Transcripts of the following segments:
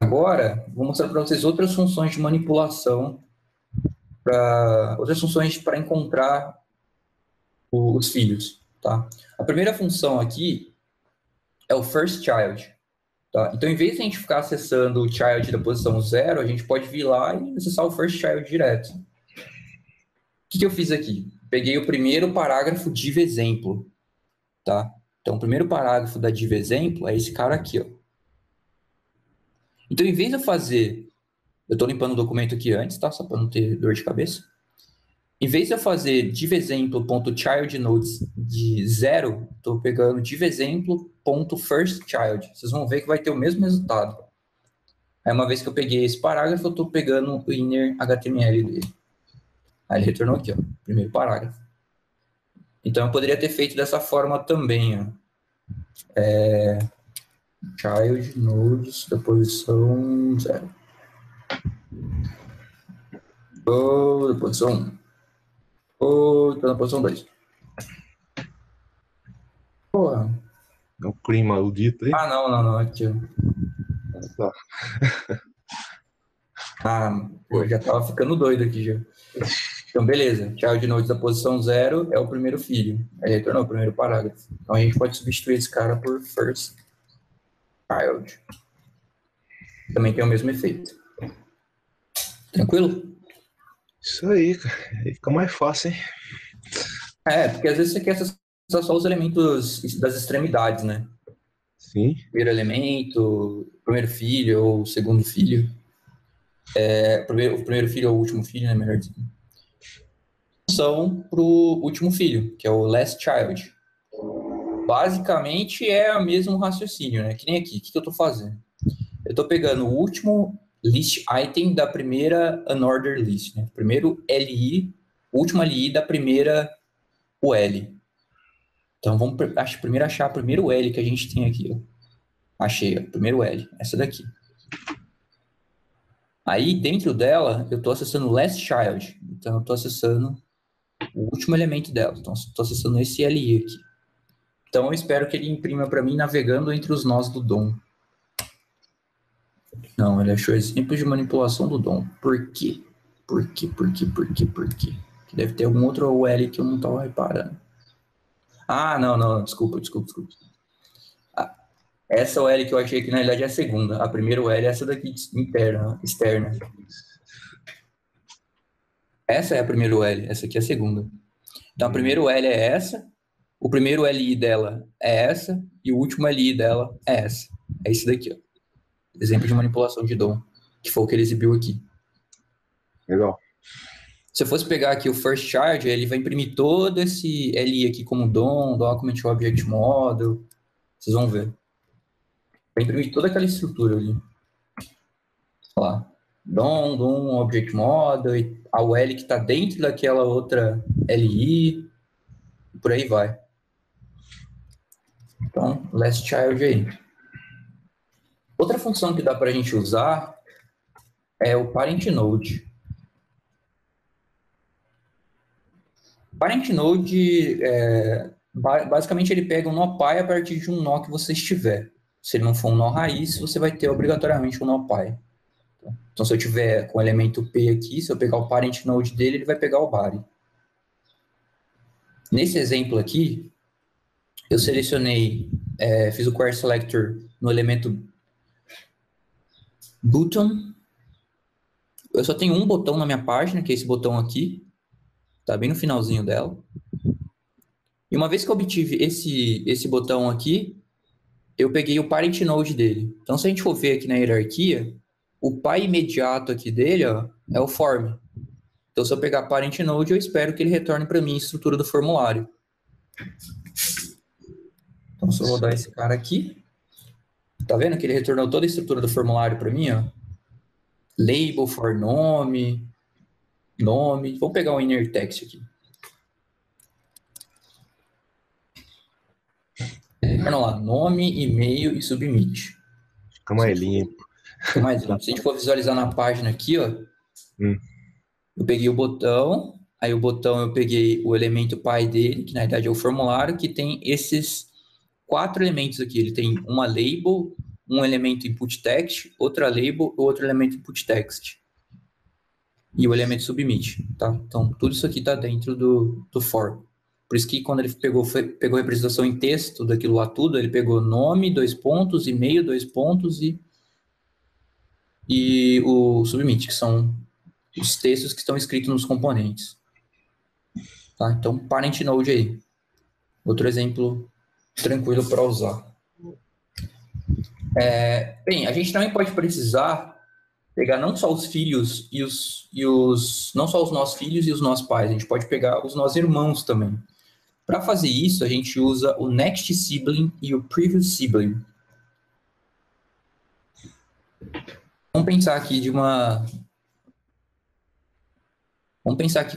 Agora, vou mostrar para vocês outras funções de manipulação, outras funções para encontrar os filhos, tá? A primeira função aqui é o first child, tá? Então, em vez de a gente ficar acessando o child da posição 0, a gente pode vir lá e acessar o first child direto. O que eu fiz aqui? Peguei o primeiro parágrafo div exemplo, tá? Então, o primeiro parágrafo da div exemplo é esse cara aqui, ó. Então, em vez de eu fazer... Eu estou limpando o documento aqui antes, tá? Só para não ter dor de cabeça. Em vez de eu fazer divexemplo.childNodes de 0, estou pegando divexemplo.firstChild. Vocês vão ver que vai ter o mesmo resultado. Aí, uma vez que eu peguei esse parágrafo, eu estou pegando o inner HTML dele. Aí ele retornou aqui, ó, primeiro parágrafo. Então, eu poderia ter feito dessa forma também, ó. Child nodes da posição 0. Ou da posição 1. Ou tá na posição 2. Porra. É o clima maldito aí? Ah, não. Aqui, ó. Tá. Pô, já tava ficando doido aqui já. Então, beleza. Child node da posição 0 é o primeiro filho. Aí retornou o primeiro parágrafo. Então, a gente pode substituir esse cara por first child. Também tem o mesmo efeito. Tranquilo? Isso aí, cara. Aí fica mais fácil, hein? Porque às vezes você quer acessar só os elementos das extremidades, né? Sim. Primeiro elemento, primeiro filho ou segundo filho. O primeiro filho ou o último filho, né? Melhor dizendo. São para o último filho, que é o last child. Basicamente é o mesmo raciocínio, né? Que nem aqui. O que eu estou fazendo? Eu estou pegando o último list item da primeira unordered list, né? Primeiro LI, último LI da primeira UL. Então vamos primeiro achar o primeiro L que a gente tem aqui, ó. Achei, ó, primeiro L, essa daqui. Aí dentro dela eu estou acessando o last child, então eu estou acessando o último elemento dela, então estou acessando esse LI aqui. Então eu espero que ele imprima para mim navegando entre os nós do DOM. Não, ele achou exemplos de manipulação do DOM. Por quê? Por quê? Que deve ter algum outro UL que eu não estava reparando. Não, desculpa. Essa UL que eu achei que na realidade é a segunda. A primeira UL é essa daqui externa. Essa é a primeira UL, essa aqui é a segunda. Então a primeira UL é essa, o primeiro LI dela é essa, e o último LI dela é essa. É esse daqui, ó. Exemplo de manipulação de DOM, que foi o que ele exibiu aqui. Legal. Se eu fosse pegar aqui o first child, ele vai imprimir todo esse LI aqui como DOM, Document Object Model. Vocês vão ver. Vai imprimir toda aquela estrutura ali. Olha lá. DOM, Object Model, e a UL que está dentro daquela outra LI, e por aí vai. Então, last child aí. Outra função que dá para a gente usar é o parent node. Parent node, basicamente, ele pega um nó pai a partir de um nó que você estiver. Se ele não for um nó raiz, você vai ter obrigatoriamente um nó pai. Então, se eu tiver com o elemento P aqui, se eu pegar o parent node dele, ele vai pegar o body. Nesse exemplo aqui, eu selecionei, fiz o query selector no elemento button. Eu só tenho um botão na minha página, que é esse botão aqui. Tá bem no finalzinho dela. E uma vez que eu obtive esse botão aqui, eu peguei o parent node dele. Então, se a gente for ver aqui na hierarquia, o pai imediato aqui dele, ó, é o form. Então, se eu pegar parent node, eu espero que ele retorne para mim a estrutura do formulário. Então, se eu rodar esse cara aqui, tá vendo que ele retornou toda a estrutura do formulário para mim, ó? Label for nome. Vamos pegar o inner text aqui. Vamos lá, nome, e-mail e submit. Fica mais limpo. Fica mais limpo. Se a gente for visualizar na página aqui, ó, eu peguei o botão, aí o botão eu peguei o elemento pai dele, que na verdade é o formulário, que tem esses 4 elementos aqui. Ele tem uma label, um elemento input text, outra label, outro elemento input text. E o elemento submit, tá? Então, tudo isso aqui está dentro do for. Por isso que quando ele pegou a representação em texto daquilo lá tudo, ele pegou nome, 2 pontos, e-mail, 2 pontos e o submit, que são os textos que estão escritos nos componentes. Tá? Então, parent node aí. Outro exemplo tranquilo para usar. Bem, a gente também pode precisar pegar não só os filhos não só os nossos filhos e os nossos pais, a gente pode pegar os nossos irmãos também. Para fazer isso, a gente usa o next sibling e o previous sibling. Vamos pensar aqui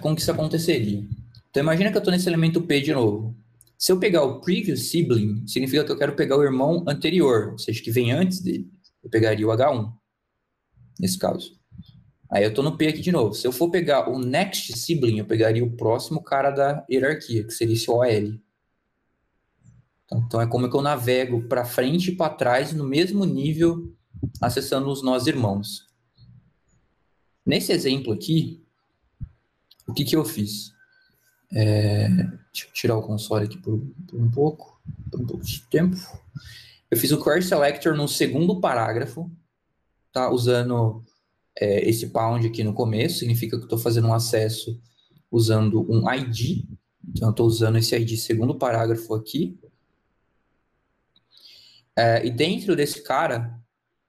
como que isso aconteceria. Então, imagina que eu estou nesse elemento P de novo. Se eu pegar o previous sibling, significa que eu quero pegar o irmão anterior, ou seja, que vem antes dele. Eu pegaria o H1, nesse caso. Aí eu estou no P aqui de novo. Se eu for pegar o next sibling, eu pegaria o próximo cara da hierarquia, que seria esse OL. Então é como que eu navego para frente e para trás no mesmo nível, acessando os nós irmãos. Nesse exemplo aqui, o que eu fiz? Deixa eu tirar o console aqui por um pouco de tempo. Eu fiz o query selector no segundo parágrafo, tá? Usando esse pound aqui no começo, significa que eu estou fazendo um acesso usando um ID. Então, eu estou usando esse ID segundo parágrafo aqui. E dentro desse cara,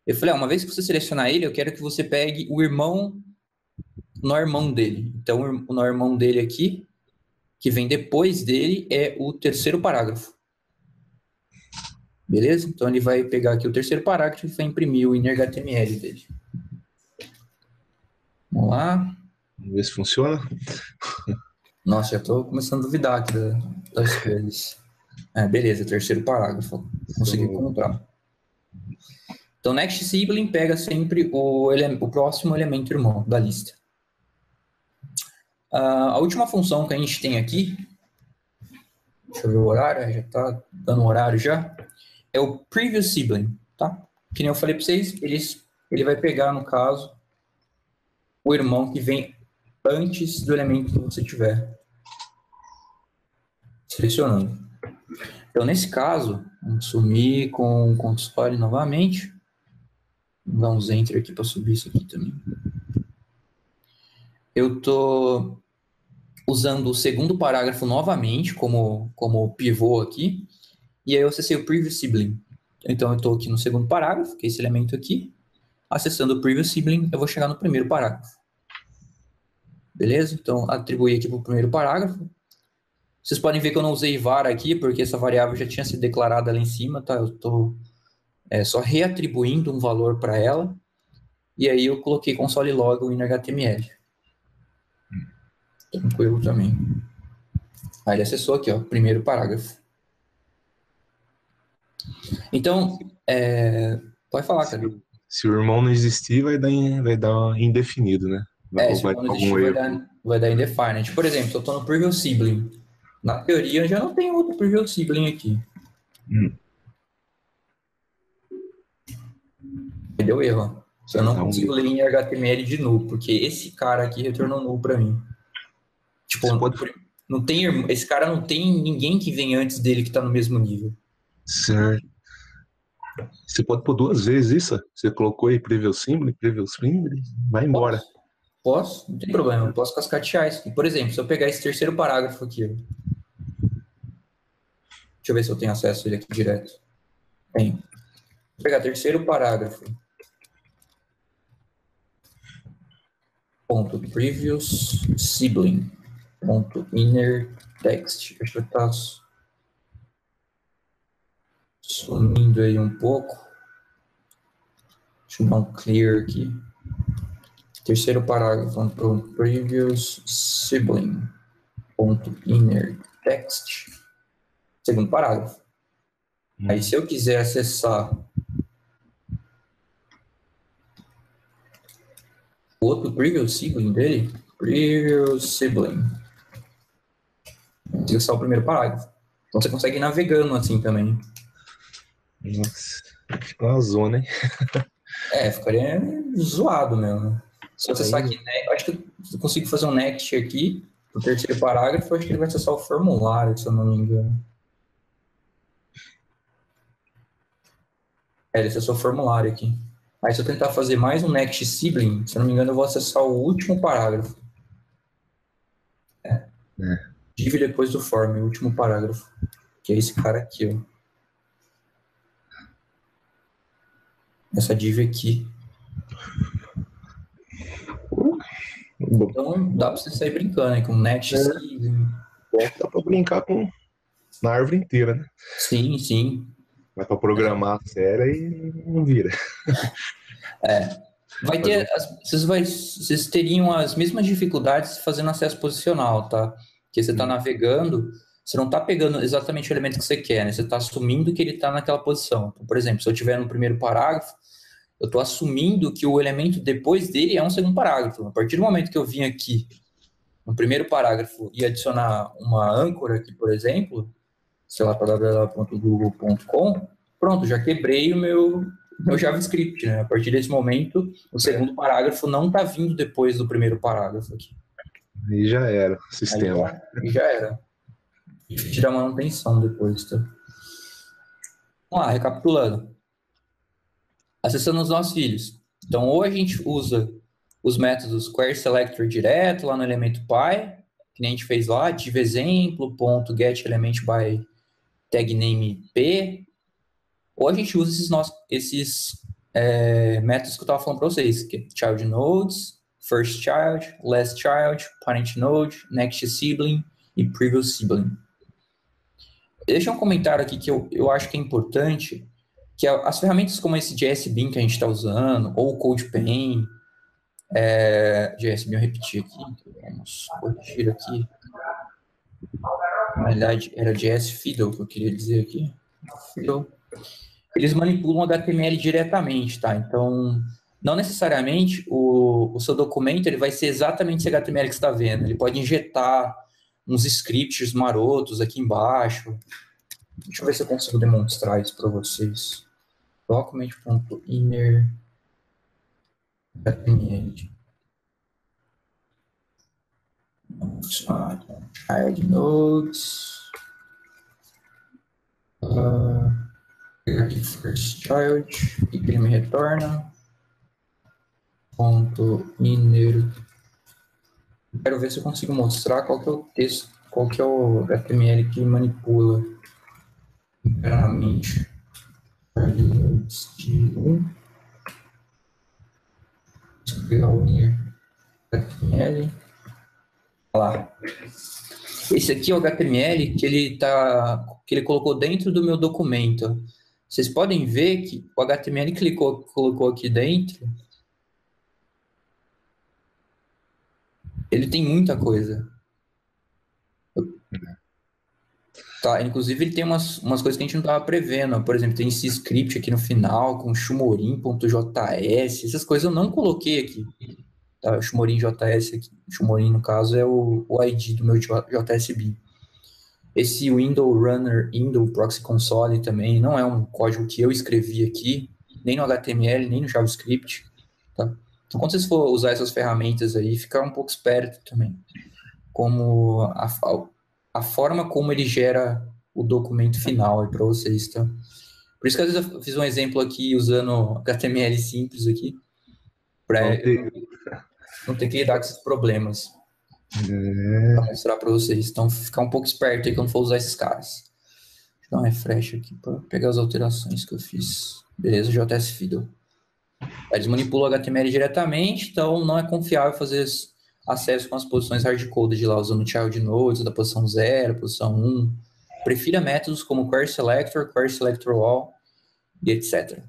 eu falei, uma vez que você selecionar ele, eu quero que você pegue o irmão dele. Então, o irmão dele aqui, que vem depois dele, é o terceiro parágrafo. Beleza? Então, ele vai pegar aqui o terceiro parágrafo e vai imprimir o inner HTML dele. Vamos lá. Vamos ver se funciona. Nossa, já estou começando a duvidar aqui das coisas. Beleza, terceiro parágrafo. Consegui comprar. Então, next sibling pega sempre o próximo elemento irmão da lista. A última função que a gente tem aqui, deixa eu ver o horário, já está dando horário já, é o previous sibling, tá? Que nem eu falei para vocês, ele vai pegar, no caso, o irmão que vem antes do elemento que você tiver selecionando. Então, nesse caso, vamos sumir com o console novamente. Vamos dar uns enter aqui para subir isso aqui também. Eu estou usando o segundo parágrafo novamente como pivô aqui. E aí eu acessei o previous sibling. Então, eu estou aqui no segundo parágrafo, que é esse elemento aqui. Acessando o previous sibling, eu vou chegar no primeiro parágrafo. Beleza? Então, atribuí aqui para o primeiro parágrafo. Vocês podem ver que eu não usei var aqui, porque essa variável já tinha sido declarada ali em cima, tá? Eu estou só reatribuindo um valor para ela. E aí eu coloquei console log o inner HTML. Tranquilo também. Aí ele acessou aqui, ó, primeiro parágrafo. Então, pode falar, cara. Se o irmão não existir, vai dar indefinido, né? Se o irmão não existir, vai dar indefinite. Por exemplo, se eu estou no previous sibling, na teoria eu já não tenho outro previous sibling aqui. Deu erro. Se eu não consigo ler em HTML de null, porque esse cara aqui retornou null para mim. Tipo, não tem, esse cara não tem ninguém que vem antes dele que está no mesmo nível. Certo. Você pode pôr 2 vezes isso? Você colocou aí previous sibling, vai embora. Posso, não tem problema, eu posso cascatear isso aqui. Por exemplo, se eu pegar esse terceiro parágrafo aqui, deixa eu ver se eu tenho acesso a ele aqui direto. Tenho. Vou pegar terceiro parágrafo. Ponto previous sibling. Ponto inner text. Acho que está sumindo aí um pouco. Deixa eu dar um clear aqui. Terceiro parágrafo, ponto previous sibling. Ponto inner text. Segundo parágrafo. Aí, se eu quiser acessar o outro previous sibling dele, previous sibling, acessar o primeiro parágrafo. Então, você consegue ir navegando assim também. Nossa. fica uma zona, hein? Ficaria zoado mesmo. Se eu acessar aqui, né, acho que eu consigo fazer um next aqui, no terceiro parágrafo, acho que ele vai acessar o formulário, se eu não me engano. Ele acessou o formulário aqui. Aí se eu tentar fazer mais um next sibling, se eu não me engano, eu vou acessar o último parágrafo. Div depois do form, o último parágrafo. Que é esse cara aqui, ó. Essa div aqui. Então dá pra você sair brincando aí com next sibling. Dá pra brincar na árvore inteira, né? Sim, sim. Mas pra programar a série aí não vira. Vai ter, vocês teriam as mesmas dificuldades fazendo acesso posicional, tá? Que você está navegando, você não está pegando exatamente o elemento que você quer, né? Você está assumindo que ele está naquela posição. Então, por exemplo, se eu estiver no primeiro parágrafo, eu estou assumindo que o elemento depois dele é um segundo parágrafo. A partir do momento que eu vim aqui no primeiro parágrafo e adicionar uma âncora aqui, por exemplo, sei lá, para www.google.com, pronto, já quebrei o meu JavaScript, né? A partir desse momento, o segundo parágrafo não está vindo depois do primeiro parágrafo aqui. Aí já era o sistema. Aí já era. E tira a manutenção depois, tá? Vamos lá, recapitulando. Acessando os nossos filhos. Então, ou a gente usa os métodos querySelector direto lá no elemento py, que nem a gente fez lá, div_exemplo.getElementBy tag name p, ou a gente usa esses métodos que eu estava falando para vocês, que é child nodes, first child, last child, parent node, next sibling e previous sibling. Deixa um comentário aqui que eu acho que é importante, que as ferramentas como esse JSBean que a gente está usando, ou o CodePen, JSBean eu repeti aqui, vamos corrigir aqui. Na verdade, era JSFiddle que eu queria dizer aqui. Fiddle. Eles manipulam HTML diretamente, tá? Então, não necessariamente o seu documento ele vai ser exatamente esse HTML que você está vendo. Ele pode injetar uns scripts marotos aqui embaixo. Deixa eu ver se eu consigo demonstrar isso para vocês. Document.inner HTML. Child nodes. Aqui first child, e que ele me retorna ponto inner. Quero ver se eu consigo mostrar qual que é o texto, qual que é o HTML que manipula internamente. Vou pegar o inner HTML. Olha lá. Esse aqui é o HTML que ele colocou dentro do meu documento. Vocês podem ver que o HTML que ele colocou aqui dentro, ele tem muita coisa. Tá, inclusive ele tem umas coisas que a gente não estava prevendo. Por exemplo, tem esse script aqui no final com chumorim.js. Essas coisas eu não coloquei aqui. Tá, o chumorim.js aqui. O chumorim, no caso, é o ID do meu JSB. Esse window runner, window proxy console também não é um código que eu escrevi aqui, nem no HTML, nem no JavaScript, tá? Então, quando vocês for usar essas ferramentas aí, ficar um pouco esperto também, como a forma como ele gera o documento final para vocês, tá? Por isso que às vezes eu fiz um exemplo aqui usando HTML simples aqui, para não ter que lidar com esses problemas. Para mostrar para vocês. Então, ficar um pouco esperto aí quando for usar esses caras. Deixa eu dar um refresh aqui para pegar as alterações que eu fiz. Beleza, JSFiddle. Eles manipulam o HTML diretamente, então não é confiável fazer acesso com as posições hardcoded lá, usando child nodes da posição 0, posição 1. Prefira métodos como querySelector, querySelector all e etc.